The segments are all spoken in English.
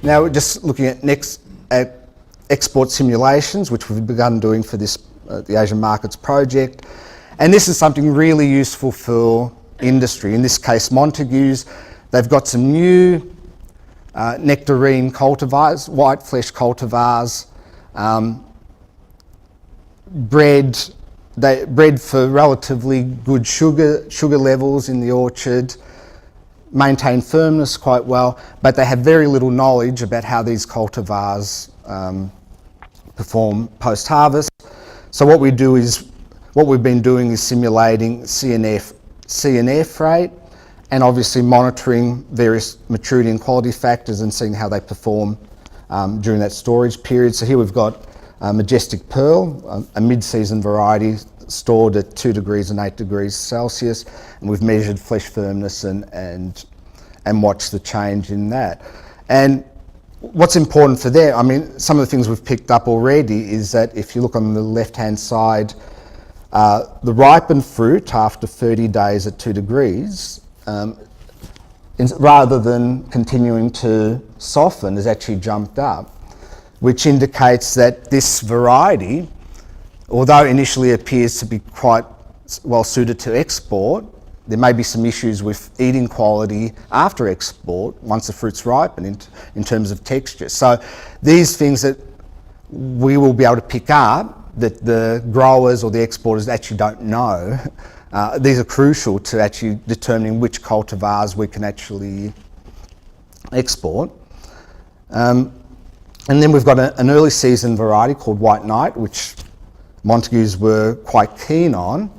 Now we're just looking at export simulations, which we've begun doing for this the Asian Markets project. And this is something really useful for industry. In this case, Montagu's. They've got some new nectarine cultivars, white flesh cultivars, bred for relatively good sugar levels in the orchard, maintain firmness quite well, but they have very little knowledge about how these cultivars perform post-harvest. So what we've been doing is simulating CNF rate, and obviously monitoring various maturity and quality factors and seeing how they perform during that storage period. So here we've got Majestic Pearl, a mid-season variety stored at 2 degrees and 8 degrees Celsius, and we've measured flesh firmness and watched the change in that. And what's important for that, I mean, some of the things we've picked up already is that if you look on the left-hand side, the ripened fruit after 30 days at 2 degrees, rather than continuing to soften, has actually jumped up, which indicates that this variety, although initially appears to be quite well suited to export, there may be some issues with eating quality after export once the fruit's ripened in terms of texture. So these things that we will be able to pick up that the growers or the exporters actually don't know, these are crucial to actually determining which cultivars we can actually export. And then we've got an early season variety called White Knight, which Montagu's were quite keen on.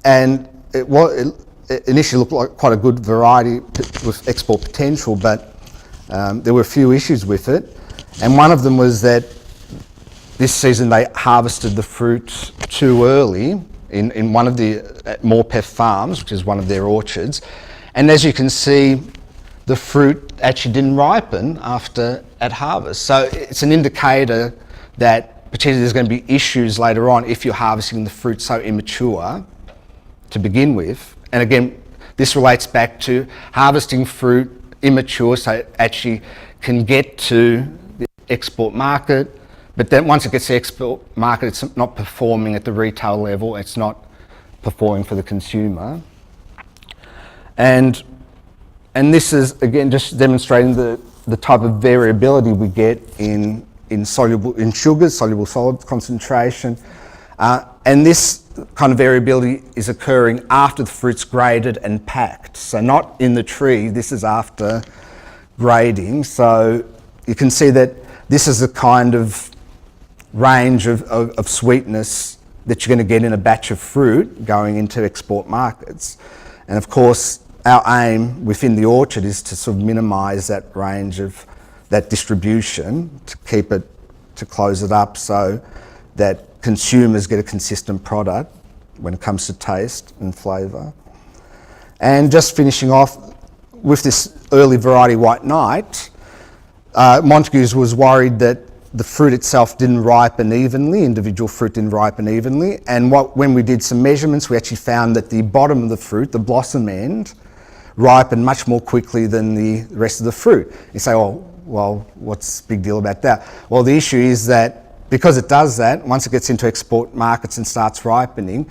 And it initially looked like quite a good variety with export potential, but there were a few issues with it. And one of them was that this season they harvested the fruit too early in one of the Morpeth farms, which is one of their orchards. And as you can see, the fruit actually didn't ripen at harvest. So it's an indicator that potentially there's going to be issues later on if you're harvesting the fruit so immature to begin with. And again, this relates back to harvesting fruit immature so it actually can get to the export market, but then once it gets to the export market, it's not performing at the retail level, it's not performing for the consumer. And this is again just demonstrating the type of variability we get in sugars, soluble solid concentration, and this kind of variability is occurring after the fruit's graded and packed. So not in the tree, this is after grading. So you can see that this is the kind of range of sweetness that you're going to get in a batch of fruit going into export markets. And of course, our aim within the orchard is to sort of minimise that range of that distribution, to close it up so that consumers get a consistent product when it comes to taste and flavour. And just finishing off with this early variety White Knight, Montagu's was worried that the fruit itself didn't ripen evenly, individual fruit didn't ripen evenly, and when we did some measurements, we actually found that the bottom of the fruit, the blossom end, ripened much more quickly than the rest of the fruit. You say, oh, well, what's the big deal about that? Well, the issue is that because it does that, once it gets into export markets and starts ripening,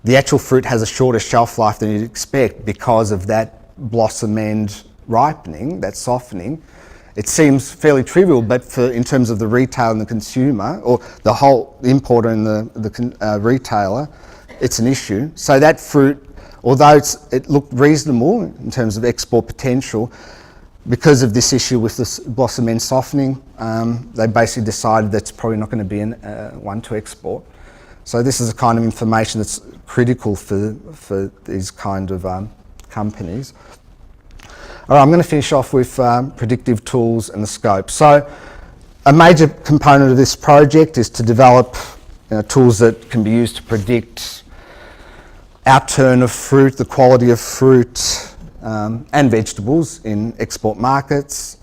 the actual fruit has a shorter shelf life than you'd expect because of that blossom end ripening, that softening. It seems fairly trivial, but in terms of the retailer and the consumer, or the whole importer and the retailer, it's an issue. So that fruit, although it looked reasonable in terms of export potential, because of this issue with this blossom end softening, they basically decided that's probably not going to be one to export. So this is the kind of information that's critical for these kind of companies. All right, I'm going to finish off with predictive tools and the scope. So a major component of this project is to develop tools that can be used to predict outturn of fruit, the quality of fruit, and vegetables in export markets.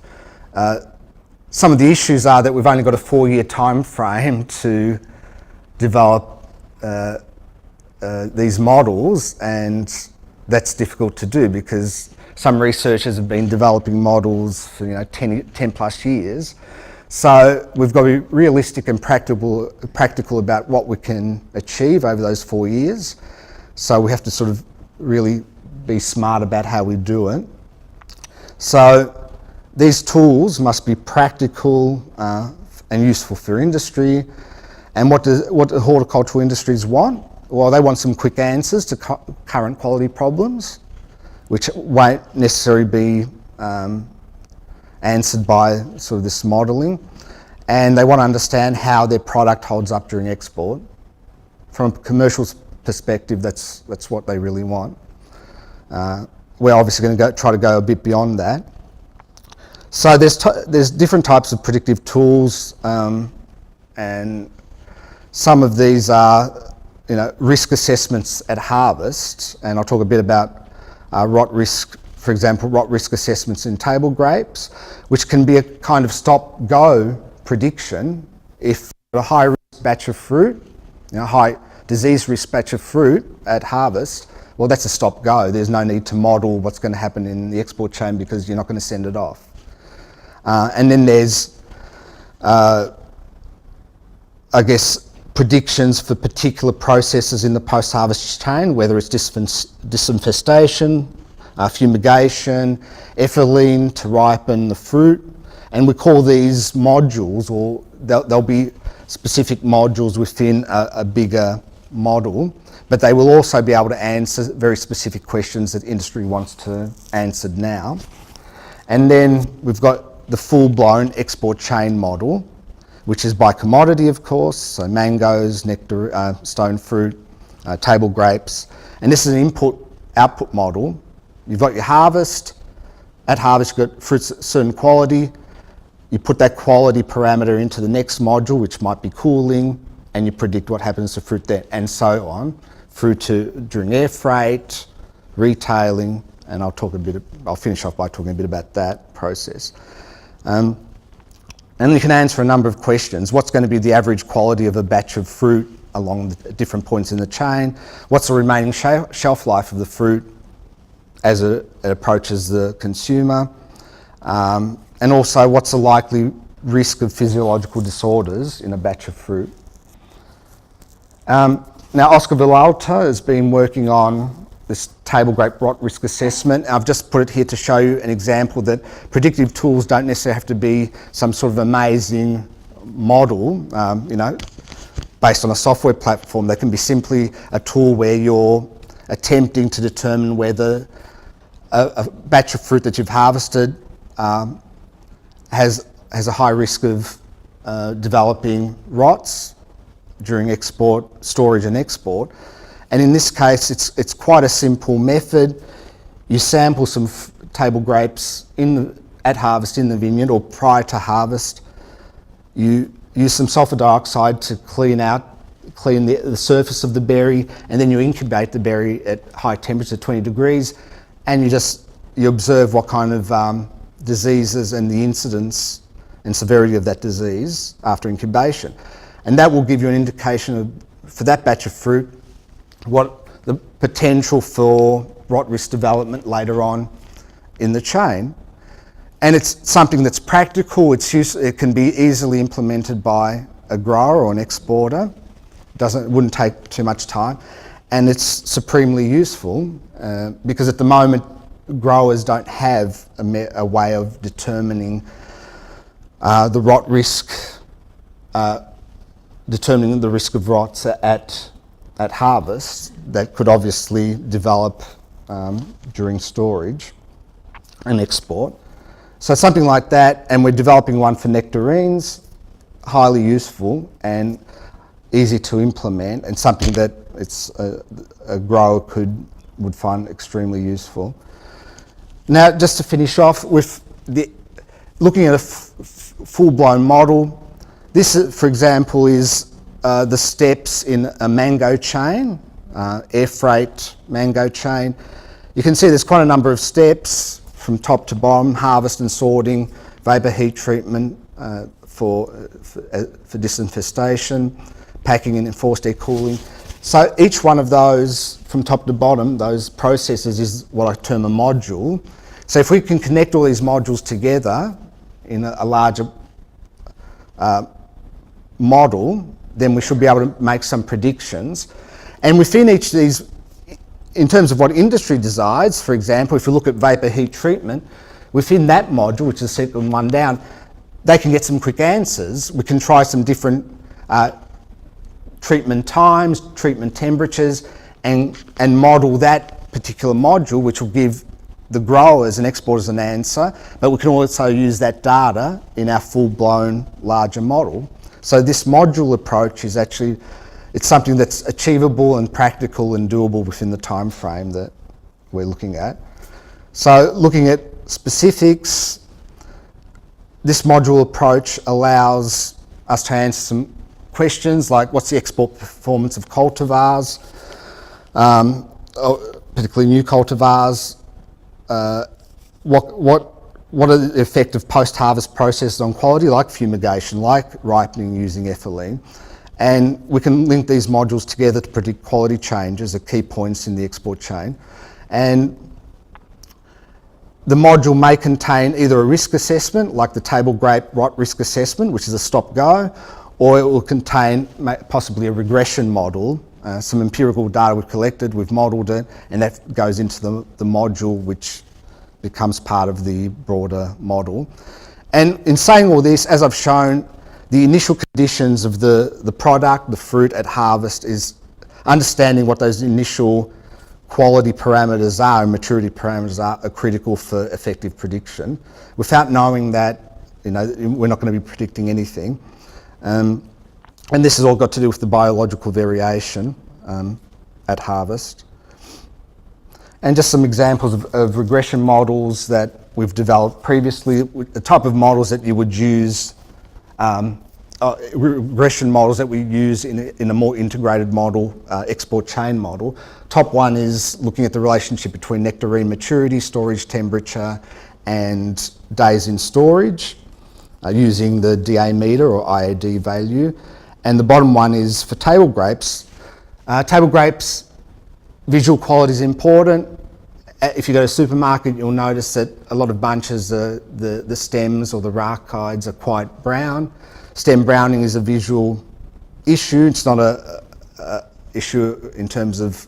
Some of the issues are that we've only got a 4-year time frame to develop these models, and that's difficult to do because some researchers have been developing models for 10 plus years. So we've got to be realistic and practical about what we can achieve over those 4 years. So we have to sort of really be smart about how we do it. So these tools must be practical and useful for industry. And what do horticultural industries want? Well, they want some quick answers to current quality problems, which won't necessarily be answered by sort of this modelling. And they want to understand how their product holds up during export. From a commercial perspective, that's what they really want. We're obviously going to try to go a bit beyond that. So there's different types of predictive tools, and some of these are risk assessments at harvest, and I'll talk a bit about rot risk, for example, rot risk assessments in table grapes, which can be a kind of stop-go prediction. If a high risk batch of fruit, high disease risk batch of fruit at harvest, well, that's a stop-go. There's no need to model what's going to happen in the export chain because you're not going to send it off. And then there's, I guess, predictions for particular processes in the post-harvest chain, whether it's disinfestation, fumigation, ethylene to ripen the fruit. And we call these modules, or there'll be specific modules within a bigger model, but they will also be able to answer very specific questions that industry wants to answer now. And then we've got the full-blown export chain model, which is by commodity, of course, so mangoes, nectar, stone fruit, table grapes. And this is an input-output model. You've got your harvest. At harvest, you've got fruits at certain quality. You put that quality parameter into the next module, which might be cooling, and you predict what happens to fruit there, and so on, through to during air freight, retailing, and I'll finish off by talking a bit about that process. And you can answer a number of questions. What's going to be the average quality of a batch of fruit along the different points in the chain? What's the remaining shelf life of the fruit as it approaches the consumer? And also, what's the likely risk of physiological disorders in a batch of fruit? Now, Oscar Villalta has been working on this table grape rot risk assessment. I've just put it here to show you an example that predictive tools don't necessarily have to be some sort of amazing model, based on a software platform. They can be simply a tool where you're attempting to determine whether a batch of fruit that you've harvested has a high risk of developing rots during export, storage and export. And in this case, it's quite a simple method. You sample some table grapes at harvest in the vineyard or prior to harvest. You use some sulfur dioxide to clean the surface of the berry, and then you incubate the berry at high temperature, 20 degrees, and you observe what kind of diseases and the incidence and severity of that disease after incubation. And that will give you an indication for that batch of fruit, what the potential for rot risk development later on in the chain. And it's something that's practical. It can be easily implemented by a grower or an exporter. It wouldn't take too much time. And it's supremely useful because at the moment, growers don't have a way of determining the rot risk, determining the risk of rots at harvest that could obviously develop during storage and export. So something like that, and we're developing one for nectarines, highly useful and easy to implement, and something that a grower would find extremely useful. Now, just to finish off with looking at a full-blown model, this, for example, is the steps in a mango chain, air freight mango chain. You can see there's quite a number of steps from top to bottom: harvest and sorting, vapor heat treatment for disinfestation, packing and enforced air cooling. So each one of those, from top to bottom, those processes is what I term a module. So if we can connect all these modules together in a larger model, then we should be able to make some predictions. And within each of these, in terms of what industry decides, for example, if you look at vapor heat treatment, within that module, which is the second one down, they can get some quick answers. We can try some different treatment times, treatment temperatures, and model that particular module, which will give the growers and exporters an answer, but we can also use that data in our full-blown larger model. So this module approach is actually, it's something that's achievable and practical and doable within the time frame that we're looking at. So looking at specifics, this module approach allows us to answer some questions like what's the export performance of cultivars, particularly new cultivars, what are the effect of post-harvest processes on quality, like fumigation, like ripening using ethylene. And we can link these modules together to predict quality changes at key points in the export chain. And the module may contain either a risk assessment, like the table grape rot risk assessment, which is a stop-go, or it will contain possibly a regression model, some empirical data we've collected, we've modelled it, and that goes into the module which becomes part of the broader model. And in saying all this, as I've shown, the initial conditions of the product, the fruit at harvest, is understanding what those initial quality parameters are and maturity parameters are critical for effective prediction. Without knowing that, we're not going to be predicting anything. And this has all got to do with the biological variation at harvest. And just some examples of regression models that we've developed previously, the type of models that you would use, regression models that we use in a more integrated model, export chain model. Top one is looking at the relationship between nectarine maturity, storage temperature, and days in storage, using the DA meter or IAD value. And the bottom one is for table grapes. Table grapes, visual quality is important. If you go to a supermarket, you'll notice that a lot of bunches, the stems or the racheids are quite brown. Stem browning is a visual issue. It's not a issue in terms of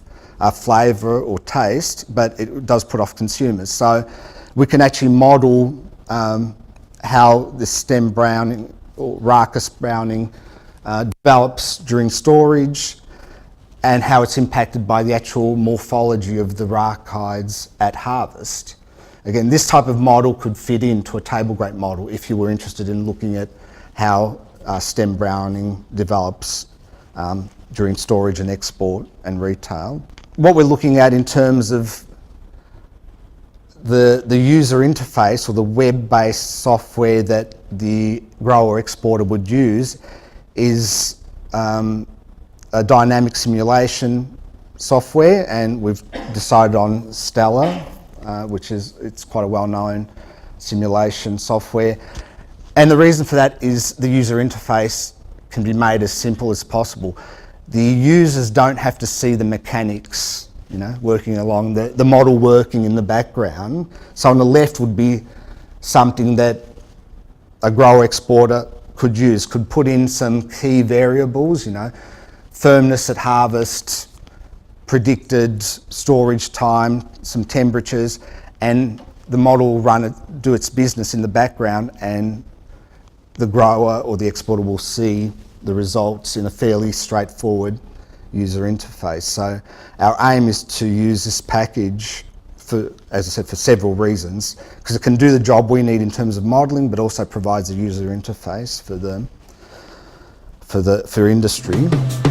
flavour or taste, but it does put off consumers. So we can actually model how the stem browning or rachis browning develops during storage, and how it's impacted by the actual morphology of the racheids at harvest. Again, this type of model could fit into a table grape model if you were interested in looking at how stem browning develops during storage and export and retail. What we're looking at in terms of the user interface or the web-based software that the grower exporter would use is a dynamic simulation software, and we've decided on Stellar, which it's quite a well-known simulation software. And the reason for that is the user interface can be made as simple as possible. The users don't have to see the mechanics, working along, the model working in the background. So on the left would be something that a grower exporter could use, could put in some key variables, firmness at harvest, predicted storage time, some temperatures, and the model will do its business in the background, and the grower or the exporter will see the results in a fairly straightforward user interface. So our aim is to use this package for, as I said, for several reasons, because it can do the job we need in terms of modelling, but also provides a user interface for industry.